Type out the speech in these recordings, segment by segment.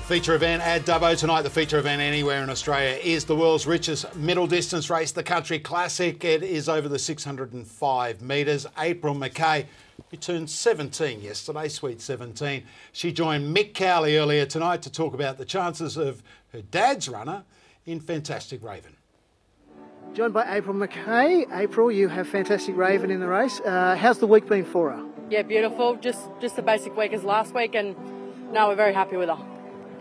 Feature event at Dubbo tonight. The feature event anywhere in Australia is the world's richest middle distance race, the Country Classic. It is over the 605 metres. April MACKAY, who turned 17 yesterday, sweet 17. She joined Mick Cowley earlier tonight to talk about the chances of her dad's runner in Fantastic Raven. Joined by April MACKAY. April, you have Fantastic Raven in the race. How's the week been for her? Yeah, beautiful. Just the basic week as last week, and no, we're very happy with her.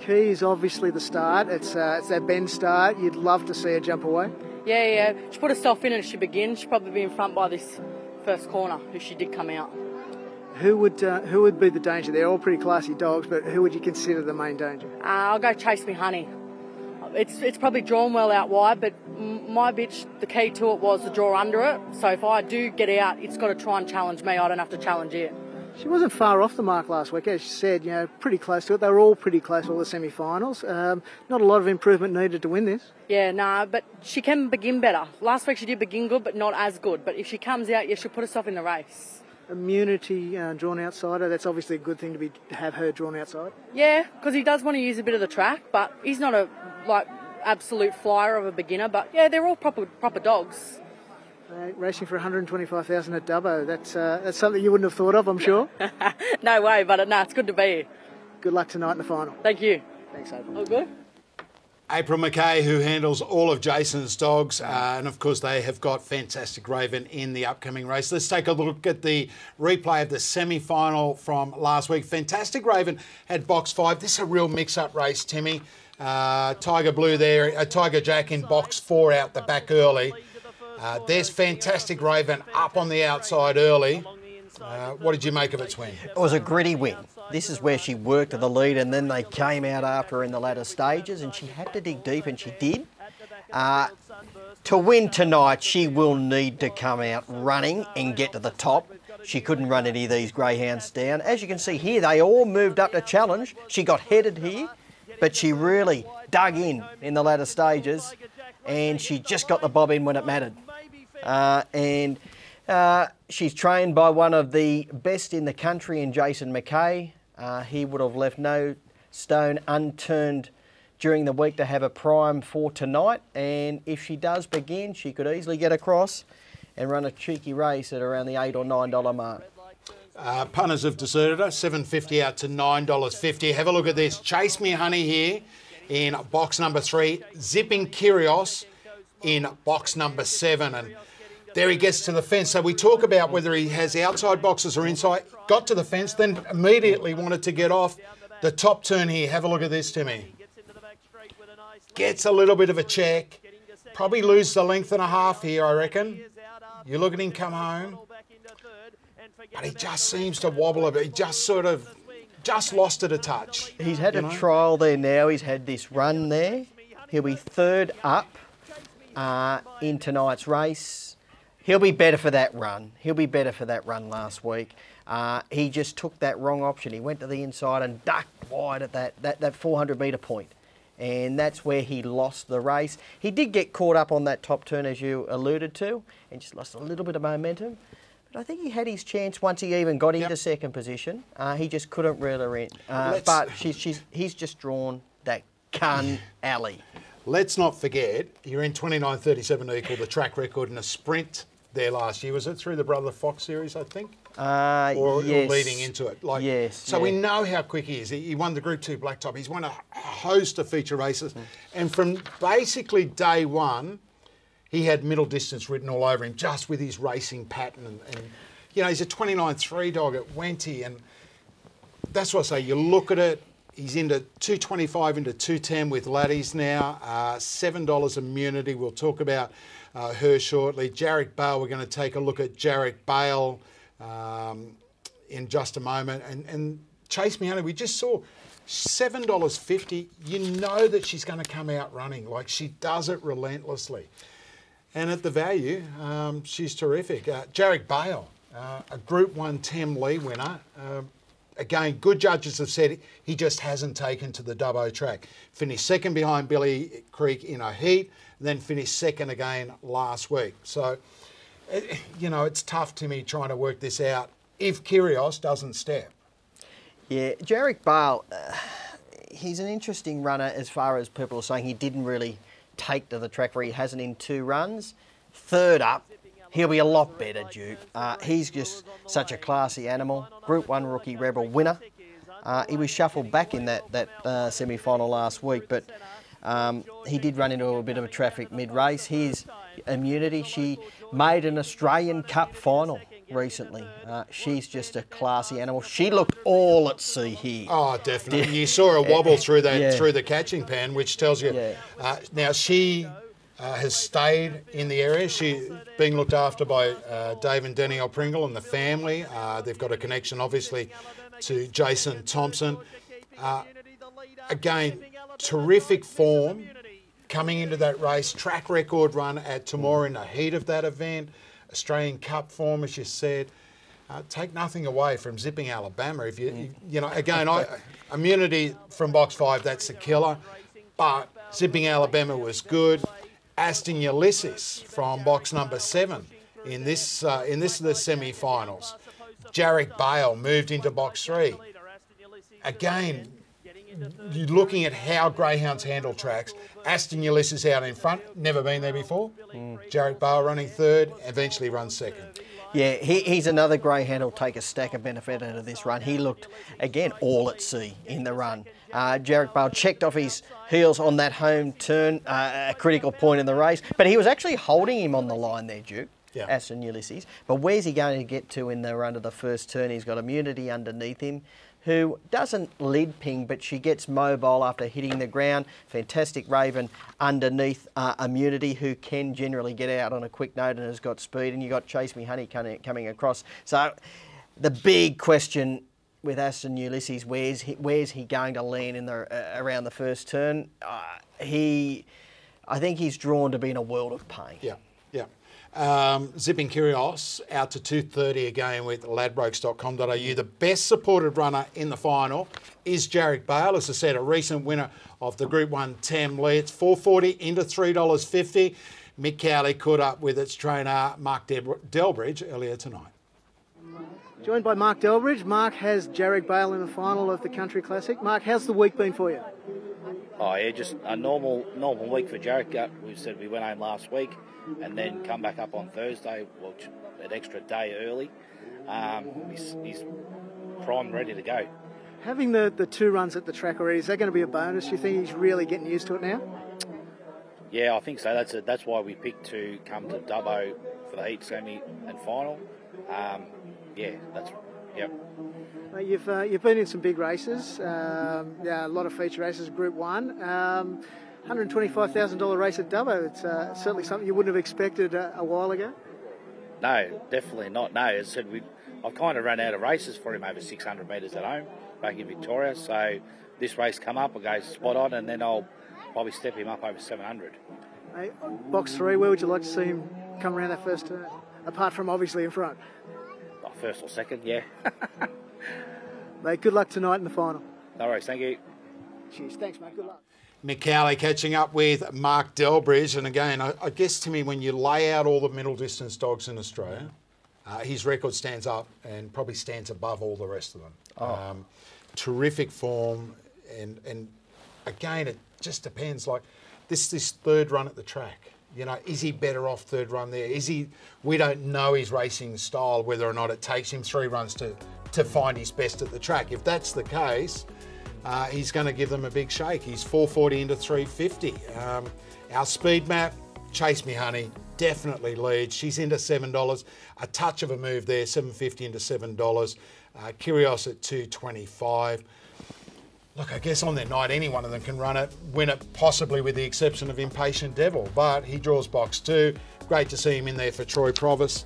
Key is obviously the start. It's that bend start. You'd love to see her jump away. Yeah. She put herself in and she begins. She'd probably be in front by this first corner if she did come out. Who would be the danger? They're all pretty classy dogs, but who would you consider the main danger? I'll go Chase Me Honey. It's probably drawn well out wide, but my bitch, the key to it was the draw under it. So if I do get out, it's got to try and challenge me. I don't have to challenge it. She wasn't far off the mark last week, as you said, pretty close to it. They were all pretty close, all the semi-finals. Not a lot of improvement needed to win this. Yeah, no, but she can begin better. Last week she did begin good, but not as good. But if she comes out, she'll put herself in the race. Immunity drawn outsider, that's obviously a good thing to have her drawn outside. Yeah, because he does want to use a bit of the track, but he's not a absolute flyer of a beginner. But yeah, they're all proper dogs. Racing for $125,000 at Dubbo, that's something you wouldn't have thought of, I'm sure. No way, but no, it's good to be here. Good luck tonight in the final. Thank you. Thanks, April. All good. April MACKAY, who handles all of Jason's dogs, and of course they have got Fantastic Raven in the upcoming race. Let's take a look at the replay of the semi-final from last week. Fantastic Raven had box 5. This is a real mix-up race, Timmy. Tiger Blue there, Tiger Jack in box 4 out the back early. There's Fantastic Raven up on the outside early. What did you make of its win? It was a gritty win. This is where she worked to the lead, and then they came out after her in the latter stages, and she had to dig deep, and she did. To win tonight, she will need to come out running and get to the top. She couldn't run any of these greyhounds down. As you can see here, they all moved up to challenge. She got headed here, but she really dug in the latter stages, and she just got the bob in when it mattered. She's trained by one of the best in the country in Jason MACKAY. He would have left no stone unturned during the week to have a prime for tonight, and if she does begin, she could easily get across and run a cheeky race at around the $8 or $9 mark. Punters have deserted her, $7.50 out to $9.50. Have a look at this. Chase Me Honey here in box number 3. Zipping Kyrgios in box number 7. And there he gets to the fence. So we talk about whether he has outside boxes or inside. Got to the fence, then immediately wanted to get off. The top turn here, have a look at this, Timmy. Gets a little bit of a check. Probably lose the length and a half here, I reckon. You look at him come home. But he just seems to wobble a bit. He just lost it a touch. He's had a trial there now. He's had this run there. He'll be third up in tonight's race. He'll be better for that run. He'll be better for that run last week. He just took that wrong option. He went to the inside and ducked wide at that 400 metre point. And that's where he lost the race. He did get caught up on that top turn, as you alluded to, and just lost a little bit of momentum. But I think he had his chance once he even got into second position. He just couldn't reel her in. But he's just drawn that gun alley. Let's not forget, you're in 29.37 equal the track record in a sprint there last year. Was it through the Brother Fox series, I think? Or yes. leading into it? Yes. So we know how quick he is. He won the Group 2 Blacktop. He's won a host of feature races. And from basically day one, he had middle distance written all over him, just with his racing pattern. And he's a 29.3 dog at Wenty. And that's what I say. You look at it, he's into 225 into 210 with laddies now. $7 immunity. We'll talk about her shortly. Jarek Bale, we're going to take a look at Jarek Bale in just a moment. And Chase Me Honey, we just saw $7.50. You know that she's going to come out running. Like, she does it relentlessly. And at the value, she's terrific. Jarek Bale, a Group 1 Tem Lee winner. Again, good judges have said he just hasn't taken to the Dubbo track. Finished second behind Billy Creek in a heat, then finished second again last week. So, it's tough, Timmy, trying to work this out if Kyrgios doesn't step. Yeah, Jarek Bale, he's an interesting runner as far as people are saying he didn't really take to the track where he hasn't in 2 runs. Third up, he'll be a lot better, Duke. He's just such a classy animal. Group 1 Rookie Rebel winner. He was shuffled back in that semi-final last week, but he did run into a bit of a traffic mid-race. His Immunity, she made an Australian Cup final recently. She's just a classy animal. She looked all at sea here. Oh, definitely. You saw her wobble through that through the catching pan, which tells you. Now she has stayed in the area. She's being looked after by Dave and Danielle Pringle and the family. They've got a connection, obviously, to Jason Thompson. Again, terrific form coming into that race. Track record run at Temora in the heat of that event. Australian Cup form, as you said. Take nothing away from Zipping Alabama. If you know, again, Immunity from box 5, that's the killer. But Zipping Alabama was good. ASTON Ulysses from box number 7 in this the semi-finals. Jarek Bale moved into box 3. Again, you're looking at how greyhounds handle tracks. ASTON Ulysses out in front, never been there before. Jarek Bale running 3rd, eventually runs 2nd. Yeah, he's another greyhound who'll take a stack of benefit out of this run. He looked, again, all at sea in the run. Jarek Bale checked off his heels on that home turn, a critical point in the race, but he was actually holding him on the line there, Duke. Yeah. ASTON Ulysses. But where's he going to get to in the run of the first turn? He's got Immunity underneath him, who doesn't lid ping, but she gets mobile after hitting the ground. Fantastic Raven underneath Immunity, who can generally get out on a quick note and has got speed. And you've got Chase Me Honey coming across. So the big question with ASTON Ulysses, where's he going to land in around the first turn? I think he's drawn to be in a world of pain. Yeah, yeah. Zipping Kyrgios out to 2:30 again with ladbrokes.com.au. The best supported runner in the final is Jarek Bale, as I said, a recent winner of the Group 1 Tam Lee. It's $4.40 into $3.50. Mick Cowley caught up with its trainer Mark Delbridge earlier tonight. Joined by Mark Delbridge. Mark has Jarek Bale in the final of the Country Classic. Mark, how's the week been for you? Oh yeah, just a normal week for Jarek. We said we went home last week and then come back up on Thursday, well, an extra day early. He's primed, ready to go. Having the 2 runs at the track already, is that going to be a bonus? Do you think he's really getting used to it now? Yeah, I think so. That's why we picked to come to Dubbo for the heat, semi and final. Yep. You've been in some big races, a lot of feature races, Group 1. $125,000 race at Dubbo. It's certainly something you wouldn't have expected a while ago. No, definitely not. No, as I said, I've kind of run out of races for him over 600 metres at home back in Victoria. So this race come up, I'll go spot on, and then I'll probably step him up over 700. Hey, box 3, where would you like to see him come around that first turn? Apart from obviously in front. Oh, 1st or 2nd, yeah. Mate, good luck tonight in the final. No worries, thank you. Cheers, thanks mate, good luck. Mick Cowley catching up with Mark Delbridge. And again, I guess, Timmy, when you lay out all the middle distance dogs in Australia, his record stands up and probably stands above all the rest of them. Terrific form. And again, it just depends. Like this 3rd run at the track. You know, is he better off 3rd run there? We don't know his racing style, whether or not it takes him 3 runs to find his best at the track. If that's the case, he's going to give them a big shake. He's $4.40 into $3.50. Our speed map, Chase Me Honey, definitely leads. She's into $7. A touch of a move there, $7.50 into $7. Kyrgios at $2.25. Look, I guess on their night, any one of them can win it, possibly with the exception of Impatient Devil. But he draws box 2. Great to see him in there for Troy Provis.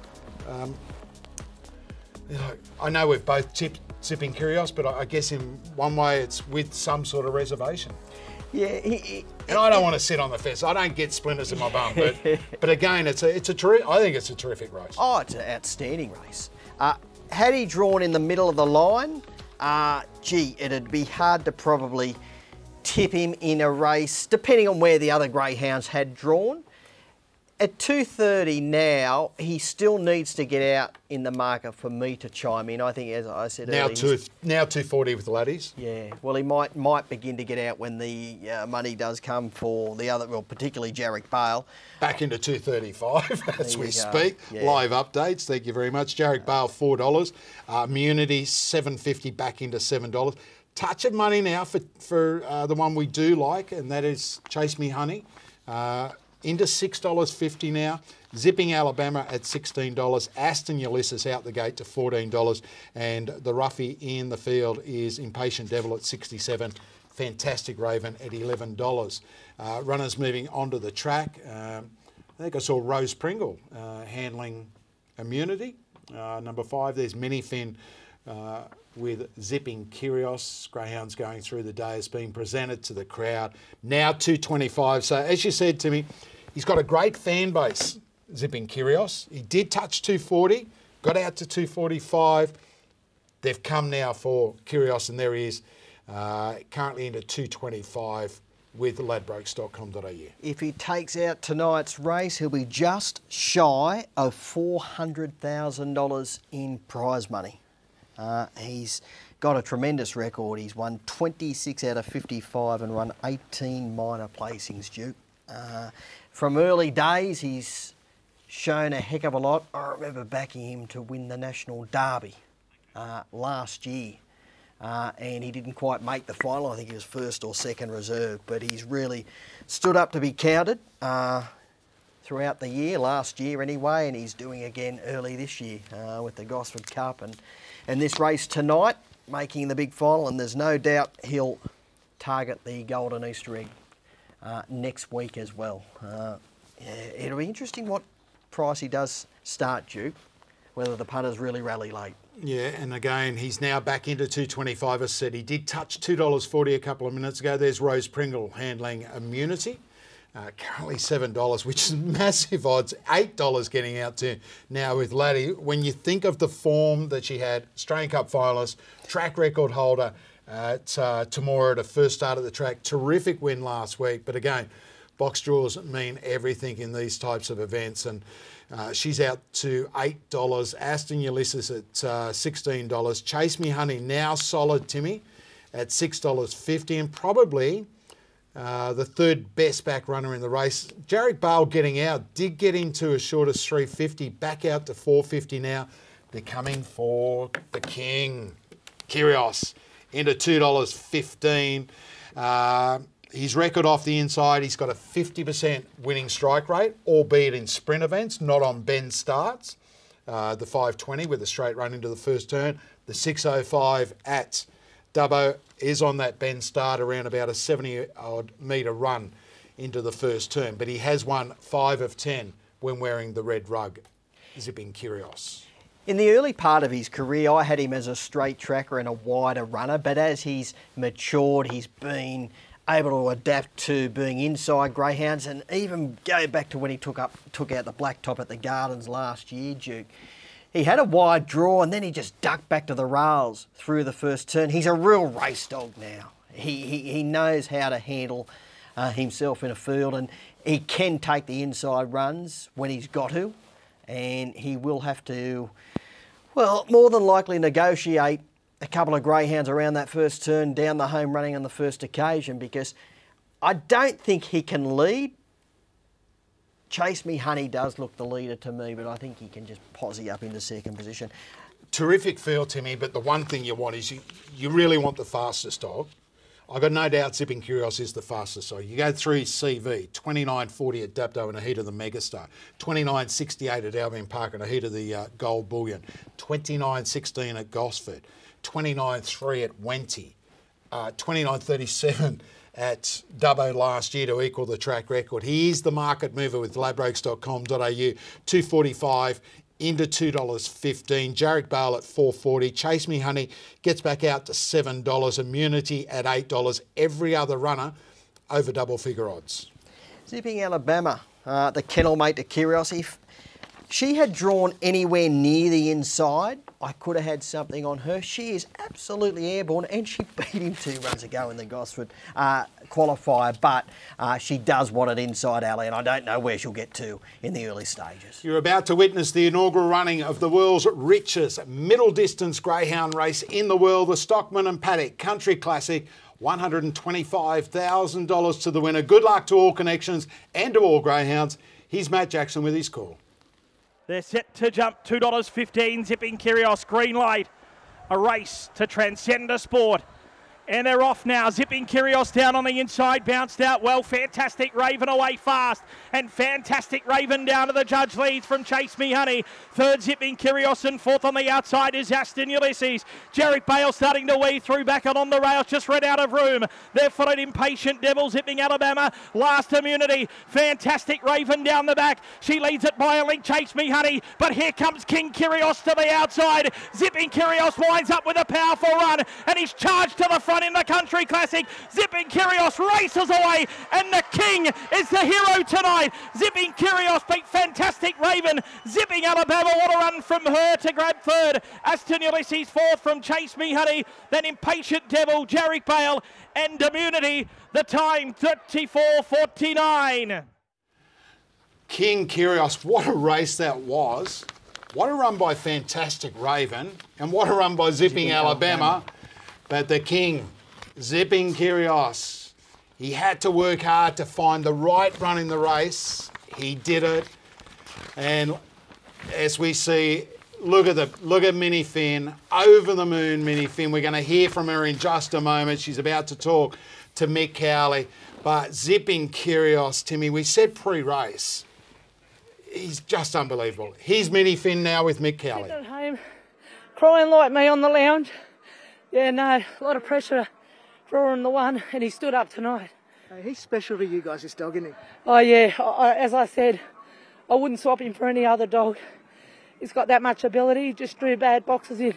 I know we've both tipped Zipping Kyrgios, but I guess in one way it's with some sort of reservation. Yeah, and I don't want to sit on the fence. I don't get splinters in my bum, but again, I think it's a terrific race. Oh, it's an outstanding race. Had he drawn in the middle of the line, it'd be hard to probably tip him in a race, depending on where the other greyhounds had drawn. At 2:30 now, he still needs to get out in the market for me to chime in. I think, as I said Now earlier, now 240 with the laddies. yeah. Well, he might begin to get out when the money does come for the other, well, particularly Jarek Bale. Back into 235 as There we you go. speak. Yeah. Live updates. Thank you very much. Jarek Bale, $4. Immunity, $7.50 back into $7. Touch of money now for the one we do like, and that is Chase Me Honey. Into $6.50 now. Zipping Alabama at $16. Aston Ulysses out the gate to $14. And the roughie in the field is Impatient Devil at $67. Fantastic Raven at $11. Runners moving onto the track. I think I saw Rose Pringle handling Immunity. Number 5, there's Minifin with Zipping Kyrgios. Greyhounds going through the day. It's being presented to the crowd. Now 225. So as you said to me, he's got a great fan base, Zipping Kyrgios. He did touch 240, got out to 245. They've come now for Kyrgios, and there he is, currently into 225 with ladbrokes.com.au. If he takes out tonight's race, he'll be just shy of $400,000 in prize money. He's got a tremendous record. He's won 26 out of 55 and run 18 minor placings, Duke. From early days, he's shown a heck of a lot. I remember backing him to win the National Derby last year. And he didn't quite make the final. I think he was first or second reserve, but he's really stood up to be counted throughout the year, last year anyway, and he's doing again early this year with the Gosford Cup and this race tonight, making the big final, and there's no doubt he'll target the Golden Easter egg next week as well. It'll be interesting what price he does start, Duke, whether the punters really rally late. Yeah, and again, he's now back into 225. As I said, he did touch $2.40 a couple of minutes ago. There's Rose Pringle handling Immunity. Currently $7, which is massive odds. $8 getting out to now with Laddie. When you think of the form that she had, Australian Cup finalist, track record holder at Temora at a first start at the track, terrific win last week. But again, box draws mean everything in these types of events, and she's out to $8. Aston Ulysses at $16. Chase Me Honey now solid, Timmy, at $6.50, and probably the third best back runner in the race. Jarek Bale getting out, did get into as short as $3.50, back out to $4.50 now. They're coming for the king, Kyrgios, into $2.15. His record off the inside, he's got a 50% winning strike rate, albeit in sprint events, not on bend starts. The 520 with a straight run into the first turn. The 605 at Dubbo is on that bend start around about a 70-odd metre run into the first turn. But he has won 5 of 10 when wearing the red rug, Zipping Kyrgios. In the early part of his career, I had him as a straight tracker and a wider runner, but as he's matured, he's been able to adapt to being inside greyhounds, and even go back to when he took out the black top at the Gardens last year, Duke. He had a wide draw and then he just ducked back to the rails through the first turn. He's a real race dog now. He knows how to handle himself in a field, and he can take the inside runs when he's got to, and he will have to, well, more than likely negotiate a couple of greyhounds around that first turn down the home running on the first occasion, because I don't think he can lead. Chase Me Honey does look the leader to me, but I think he can just posse up into second position. Terrific field, Timmy, but the one thing you want is you really want the fastest dog. I've got no doubt Zipping Kyrgios is the fastest dog. You go through his CV, 29.40 at Dapto in a heat of the Megastar, 29.68 at Albion Park in a heat of the Gold Bullion, 29.16 at Gosford, 29.3 at Wenty, 29.37 at Dubbo last year to equal the track record. He is the market mover with ladbrokes.com.au, 245 into $2.15. Jarek Bale at $4.40. Chase Me Honey gets back out to $7. Immunity at $8. Every other runner over double figure odds. Zipping Alabama, the kennel mate to Kyrgios. she had drawn anywhere near the inside, I could have had something on her. She is absolutely airborne, and she beat him 2 runs ago in the Gosford qualifier, but she does want it inside alley, and I don't know where she'll get to in the early stages. You're about to witness the inaugural running of the world's richest middle distance greyhound race in the world, the Stockman Paddock Country Classic. $125,000 to the winner. Good luck to all connections and to all greyhounds. Here's Matt Jackson with his call. They're set to jump $2.15, Zipping Kyrgios, green light. A race to transcend the sport. And they're off now. Zipping Kyrgios down on the inside, bounced out well. Fantastic Raven away fast. And Fantastic Raven down to the judge leads from Chase Me Honey. Third Zipping Kyrgios, and fourth on the outside is ASTON Ulysses. Jarek Bale starting to weave through back and on the rails, just ran out of room. They're followed Impatient Devil, Zipping Alabama. Last Immunity. Fantastic Raven down the back. She leads it by a link, Chase Me Honey. But here comes King Kyrgios to the outside. Zipping Kyrgios winds up with a powerful run, and he's charged to the front in the Country Classic. Zipping Kyrgios races away, and the King is the hero tonight. Zipping Kyrgios beat Fantastic Raven. Zipping Alabama, what a run from her to grab third. ASTON Ulysses fourth from Chase Me Honey. Then Impatient Devil, Jarek Bale, and Immunity. The time 34:49. King Kyrgios, what a race that was. What a run by Fantastic Raven, and what a run by Zipping Alabama. But the King, Zipping Kyrgios, he had to work hard to find the right run in the race. He did it. And as we see, look at Minnie Finn, over the moon Minnie Finn. We're going to hear from her in just a moment. She's about to talk to Mick Cowley. But Zipping Kyrgios, Timmy, we said pre-race, he's just unbelievable. Here's Minnie Finn now with Mick Cowley. Sitting at home, crying like me on the lounge. Yeah, no, a lot of pressure drawing the one, and he stood up tonight. He's special to you guys, this dog, isn't he? Oh, yeah, as I said, I wouldn't swap him for any other dog. He's got that much ability, just drew bad boxes in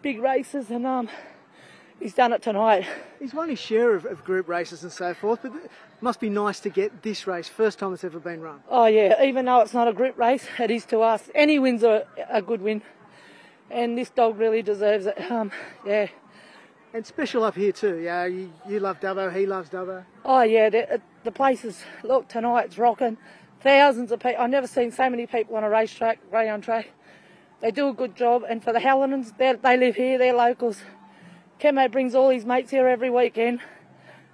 big races, and he's done it tonight. He's won his share of group races and so forth, but it must be nice to get this race, first time it's ever been run. Oh, yeah, even though it's not a group race, it is to us. Any win's a good win. And this dog really deserves it. Yeah. And special up here too. Yeah, you love Dubbo, he loves Dubbo. Oh yeah, the place is, look, tonight's rocking. Thousands of people. I've never seen so many people on a racetrack, greyhound track. They do a good job, and for the Hallinans, they live here, they're locals. Kemo brings all his mates here every weekend.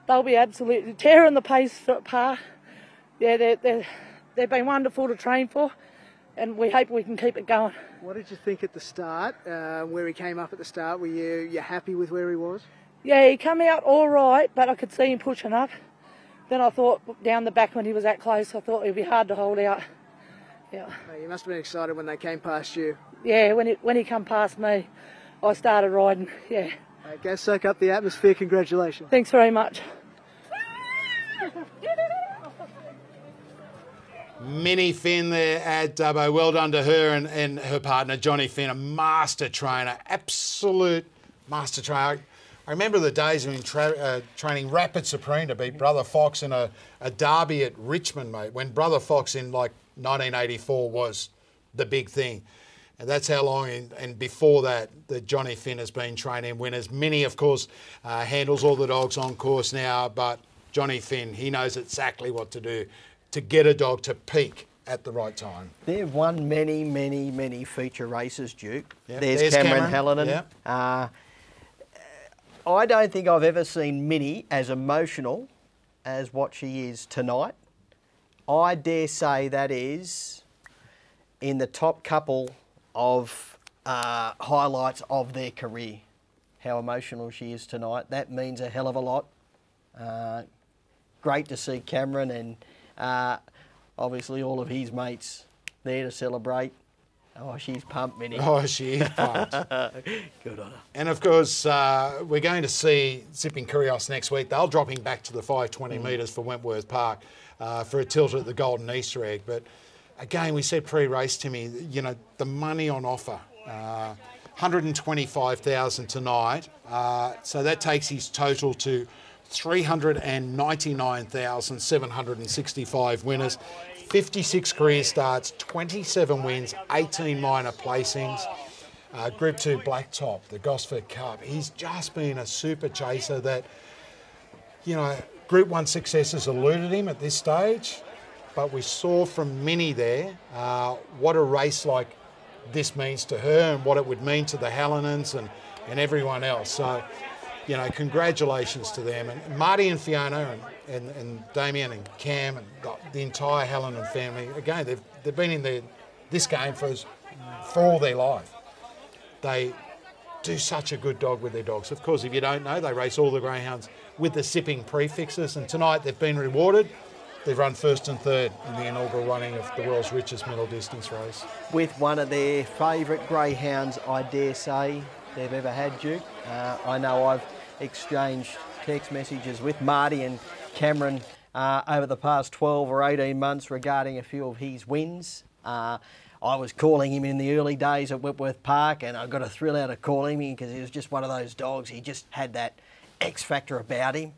They'll be absolutely tearing the pace apart. Yeah, they've been wonderful to train for, and we hope we can keep it going. What did you think at the start, where he came up at the start? Were you happy with where he was? Yeah, he came out all right, but I could see him pushing up. Then I thought down the back when he was that close, I thought it'd be hard to hold out. Yeah. Oh, you must have been excited when they came past you. Yeah, when he come past me, I started riding. Yeah. Go soak up the atmosphere. Congratulations. Thanks very much. Minnie Finn there at Dubbo. Well done to her and her partner, Johnny Finn, a master trainer, absolute master trainer. I remember the days of him training Rapid Supreme to beat Brother Fox in a derby at Richmond, mate, when Brother Fox in like 1984 was the big thing. And that's how long, and before that Johnny Finn has been training winners. Minnie, of course, handles all the dogs on course now, but Johnny Finn, he knows exactly what to do to get a dog to peak at the right time. They've won many, many, many feature races, Duke. Yep. There's Cameron Hallinan. Yep. I don't think I've ever seen Minnie as emotional as what she is tonight. I dare say that is in the top couple of highlights of their career. How emotional she is tonight. That means a hell of a lot. Great to see Cameron and obviously all of his mates there to celebrate. Oh, she's pumped, Minnie. Oh, she is pumped. Good on her. And of course, we're going to see Zipping Kyrgios next week. They'll drop him back to the 520 metres for Wentworth Park for a tilt at the Golden Easter Egg. But again, we said pre-race, Timmy, you know, the money on offer. $125,000 tonight. So that takes his total to 399,765 winners, 56 career starts, 27 wins, 18 minor placings. Group 2 Blacktop, the Gosford Cup. He's just been a super chaser that, you know, Group 1 success has eluded him at this stage, but we saw from Minnie there what a race like this means to her and what it would mean to the Hallinans and everyone else. So, you know, congratulations to them. And Marty and Fiona and Damien and Cam and the entire Hallinan family, again, they've been in this game for all their life. They do such a good dog with their dogs. Of course, if you don't know, they race all the greyhounds with the sipping prefixes, and tonight they've been rewarded. They've run first and third in the inaugural running of the world's richest middle distance race. With one of their favourite greyhounds, I dare say, they've ever had, Duke. I know I've exchanged text messages with Marty and Cameron over the past 12 or 18 months regarding a few of his wins. I was calling him in the early days at Whitworth Park, and I got a thrill out of calling him because he was just one of those dogs. He just had that X factor about him,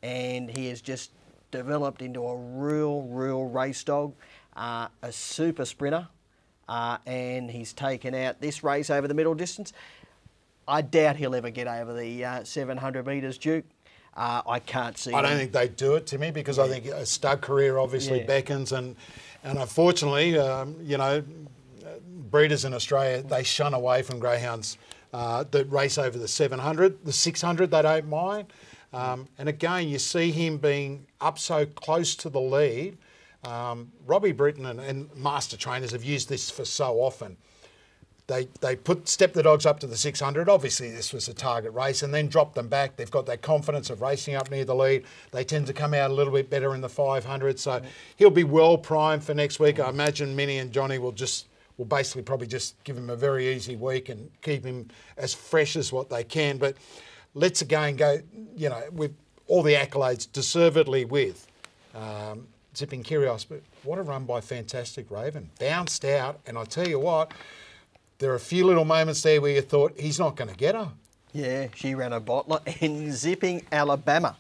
and he has just developed into a real race dog, a super sprinter, and he's taken out this race over the middle distance. I doubt he'll ever get over the 700 metres, Duke. I can't see I don't think they do it, Timmy, because I think a stud career obviously beckons, and unfortunately, you know, breeders in Australia, they shun away from greyhounds that race over the 700. The 600 they don't mind. And again, you see him being up so close to the lead. Robbie Britton and master trainers have used this for so often. They step the dogs up to the 600. Obviously, this was a target race, and then drop them back. They've got that confidence of racing up near the lead. They tend to come out a little bit better in the 500. So he'll be well primed for next week. I imagine Minnie and Johnny will basically probably just give him a very easy week and keep him as fresh as what they can. But let's again go, you know, with all the accolades deservedly with Zipping Kyrgios. But what a run by Fantastic Raven. Bounced out, and I tell you what, there are a few little moments there where you thought, he's not going to get her. Yeah, she ran a bottler in Zipping Alabama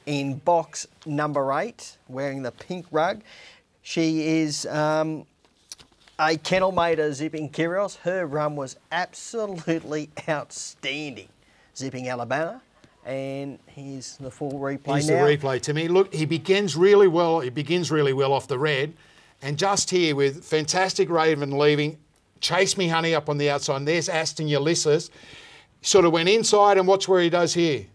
in box number 8, wearing the pink rug. She is a kennel mate of Zipping Kyrgios. Her run was absolutely outstanding. Zipping Alabama, and here's the full replay Here's now. the replay, Timmy. Look, he begins really well. He begins really well off the red, and just here with Fantastic Raven leaving, Chase Me Honey up on the outside. And there's ASTON Ulysses. Sort of went inside, and watch where he does here.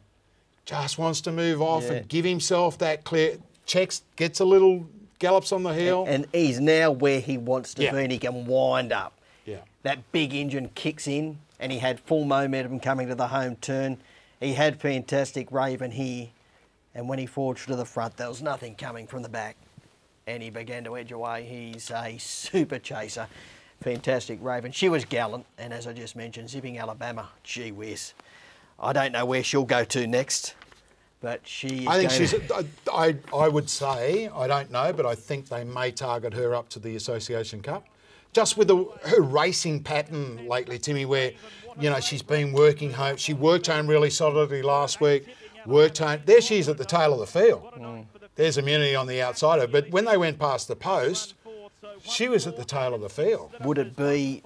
Just wants to move off and give himself that clear. Checks, gets a little gallops on the heel. And he's now where he wants to be, and he can wind up. Yeah. That big engine kicks in, and he had full momentum coming to the home turn. He had Fantastic Raven here, and when he forged to the front, there was nothing coming from the back, and he began to edge away. He's a super chaser. Fantastic Raven. She was gallant, and as I just mentioned, Zipping Alabama, gee whiz. I don't know where she'll go to next, but she is I think she's, I would say, I don't know, but I think they may target her up to the Association Cup. Just with her racing pattern lately, Timmy, where, you know, she's been working home. She worked home really solidly last week, worked home. There she is at the tail of the field. There's immunity on the outside of her. But when they went past the post, she was at the tail of the field. Would it be,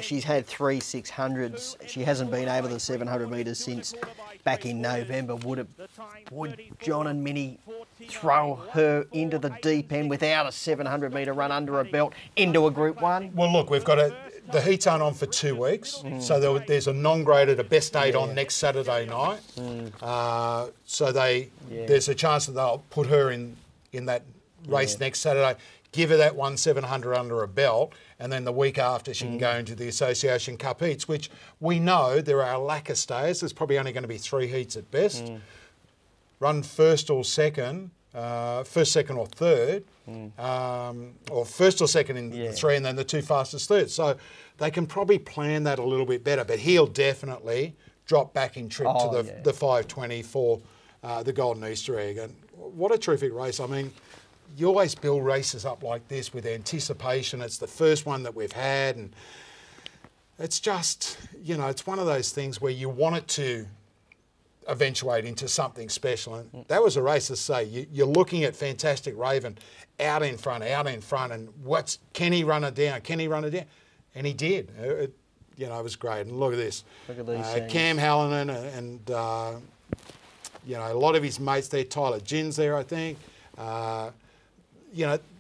she's had 3 600s. She hasn't been over the 700 metres since back in November. Would John and Minnie throw her into the deep end without a 700 metre run under her belt into a Group 1? Well, look, we've got the heats aren't on for 2 weeks, so there's a non-graded, a best 8 on next Saturday night. So there's a chance that they'll put her in that race next Saturday, give her that 700 under her belt, and then the week after she can go into the Association Cup heats, which we know there are a lack of stayers. There's probably only going to be 3 heats at best. Run first or second, first, second or third, or first or second in the 3, and then the 2 fastest thirds. So they can probably plan that a little bit better, but he'll definitely drop back in trip to the 520 for the Golden Easter Egg. And what a terrific race. I mean, you always build races up like this with anticipation. It's the first one that we've had, and it's just, you know, it's one of those things where you want it to eventuate into something special. And that was a race to say, you're looking at Fantastic Raven out in front, and can he run it down? Can he run it down? And he did. It was great. And look at this. Look at these Cam Hallinan and a lot of his mates there. Tyler Ginn's there, I think.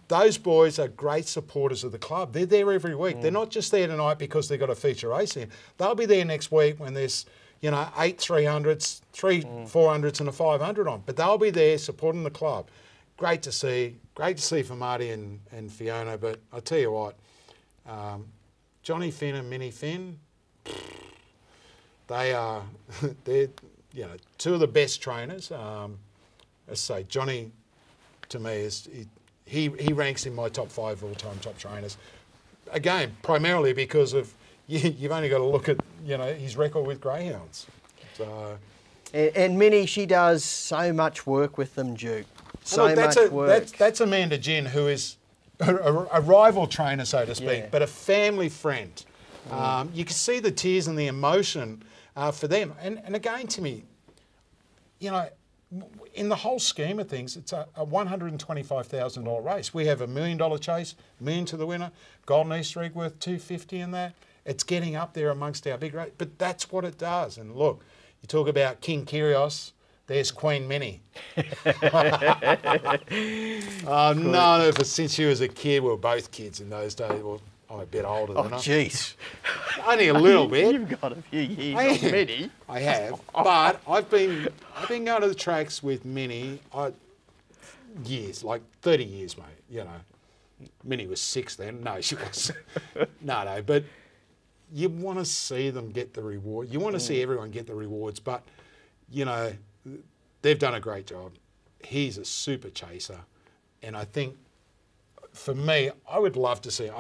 Those boys are great supporters of the club. They're there every week. They're not just there tonight because they've got a feature race in. They'll be there next week when there's 8 300s, 3 400s and a 500 on. But they'll be there supporting the club. Great to see. Great to see for Marty and Fiona. But I tell you what, Johnny Finn and Minnie Finn, they're two of the best trainers. I say Johnny, to me, he ranks in my top 5 all-time top trainers. Again, primarily because of you've only got to look at his record with greyhounds. So, and Minnie, she does so much work with them, Duke. That's Amanda Ginn, who is a rival trainer, so to speak, but a family friend. You can see the tears and the emotion for them. And again, Timmy, in the whole scheme of things, it's a $125,000 race. We have $1 million chase, $1 million to the winner, Golden Easter egg worth $250 in that. It's getting up there amongst our big race, but that's what it does. And look, you talk about King Kyrgios, there's Queen Minnie. No, since she was a kid, we were both kids in those days. Well, I'm a bit older than her. Oh, jeez. Only a little bit. You've got a few years on Minnie. I have, but I've been going to the tracks with Minnie years, like 30 years, mate. Minnie was 6 then. No, she was. No, but you want to see them get the reward. You want to see everyone get the rewards, but they've done a great job. He's a super chaser, and I think for me, I would love to see.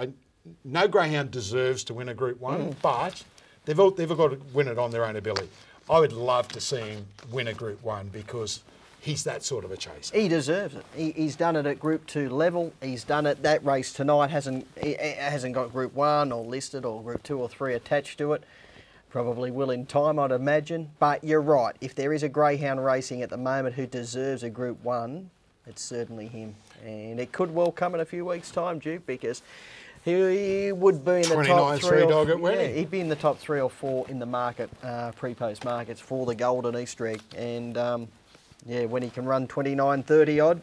No greyhound deserves to win a Group 1, but they've all got to win it on their own ability. I would love to see him win a Group 1 because he's that sort of a chaser. He deserves it. He's done it at Group 2 level. He's done it. That race tonight hasn't got Group 1 or listed or Group 2 or 3 attached to it. Probably will in time, I'd imagine. But you're right. If there is a greyhound racing at the moment who deserves a Group 1, it's certainly him. And it could well come in a few weeks' time, Duke, because he would be in the top 3 dog at winning. Yeah, he'd be in the top 3 or 4 in the market, pre-post markets for the Golden Easter egg. And when he can run 29.30 odd.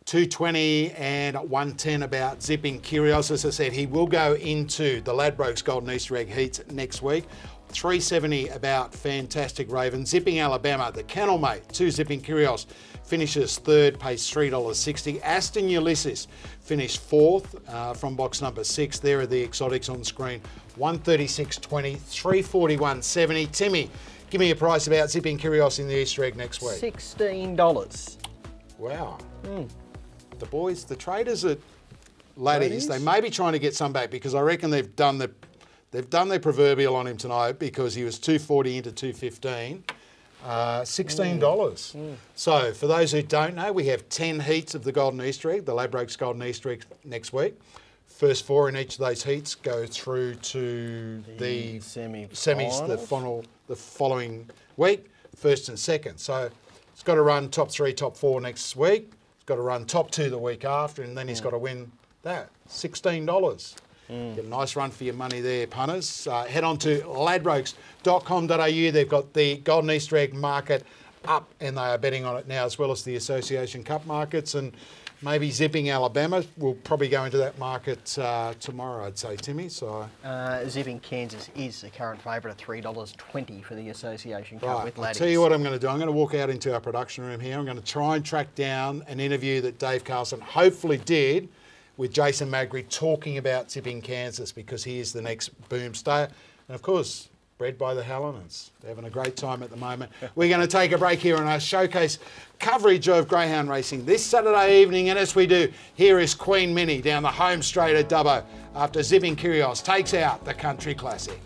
220 and 110 about Zipping Kyrgios. As I said, he will go into the Ladbrokes Golden Easter egg heats next week. 370 about Fantastic Raven. Zipping Alabama, the kennel mate to Zipping Kyrgios, finishes 3rd, pays $3.60. ASTON Ulysses finished 4th from box number 6. There are the exotics on screen. 136.20, 341.70. Timmy, give me a price about Zipping Kyrgios in the Easter egg next week. $16. Wow. The boys, the traders at Laddies, they may be trying to get some back because I reckon they've done their proverbial on him tonight because he was 240 into 215. $16. So for those who don't know, we have 10 heats of the Golden Easter egg, the Ladbrokes Golden Easter egg next week. First 4 in each of those heats go through to the semis, the following week, 1st and 2nd. So it's got to run top 3, top 4 next week. It's got to run top 2 the week after, and then he's got to win that. $16. Get a nice run for your money there, punters. Head on to ladbrokes.com.au. They've got the Golden Easter egg market up, and they are betting on it now, as well as the Association Cup markets. And maybe Zipping Alabama will probably go into that market tomorrow, I'd say, Timmy. So Zipping Kansas is the current favourite at $3.20 for the Association Cup with Laddies. I'll tell you what I'm going to do. I'm going to walk out into our production room here. I'm going to try and track down an interview that Dave Carlson hopefully did with Jason Magri talking about Zipping Kansas, because he is the next boomstayer. And of course, bred by the Hallinans. They're having a great time at the moment. We're going to take a break here on our showcase coverage of greyhound racing this Saturday evening. And as we do, here is Queen Minnie down the home straight at Dubbo after Zipping Kyrgios takes out the Country Classic.